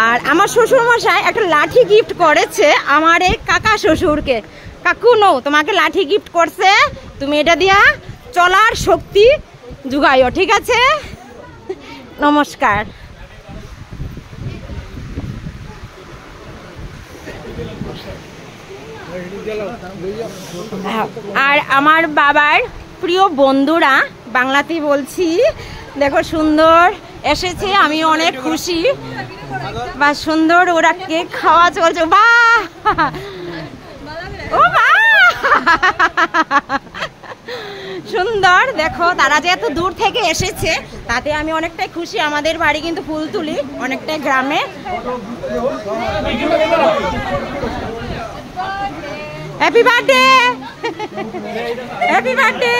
আর আমার শ্বশুর মশাই একটা লাঠি গিফট করেছে আমার এই কাকা শ্বশুরকে। কাকু নো, তোমাকে লাঠি গিফট করছে, তুমি এটা দিয়া চলার শক্তি জুগাইও, ঠিক আছে? নমস্কার। আর আমার বাবার প্রিয় বন্ধুরা, বাংলাতেই বলছি, দেখো সুন্দর এসেছে, আমি অনেক খুশি। বা সুন্দর ওরা কেক খাওয়া চলছে, বাহ ও বাহ সুন্দর। দেখো তারা যে এত দূর থেকে এসেছে তাতে আমি অনেকটাই খুশি। আমাদের বাড়ি কিন্তু ফুলতুলি, অনেকটাই গ্রামে। Happy birthday, happy birthday.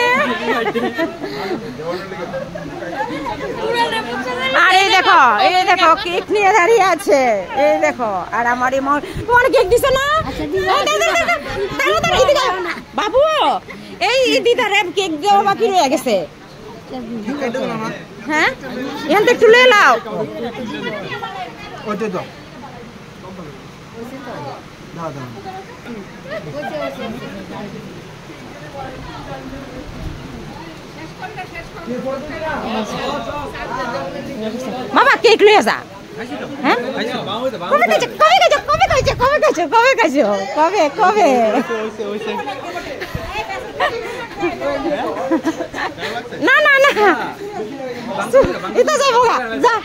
আর এই দেখো কেক নিয়ে দাঁড়িয়ে আছে, এই দেখো। আর আমার তোমার কেক দিছে না বাবু? এই দিদারে কেক দেওয়া বাকি রয়ে গেছে। হ্যাঁ, এখান থেকে একটু লে লাও। বাবা কেক লয়ে যা। হ্যাঁ, কবে না না না, এটা যাবো যা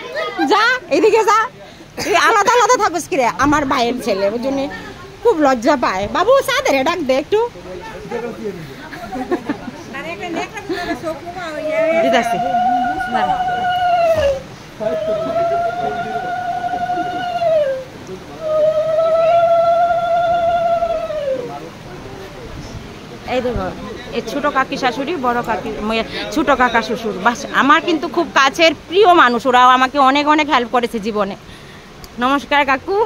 যা, এদিকে যা। আলাদা আলাদা থাকস কিরে, আমার ভাইয়ের ছেলে, ওই জন্য খুব লজ্জা পায়। বাবু সাদের ডাক দে একটু। এই দেখো, এই ছোট কাকি শাশুড়ি, বড় কাকি, ছোট কাকা শ্বশুর, বাস আমার কিন্তু খুব কাছের প্রিয় মানুষ। ওরাও আমাকে অনেক অনেক হেল্প করেছে জীবনে। নমস্কার কাকু।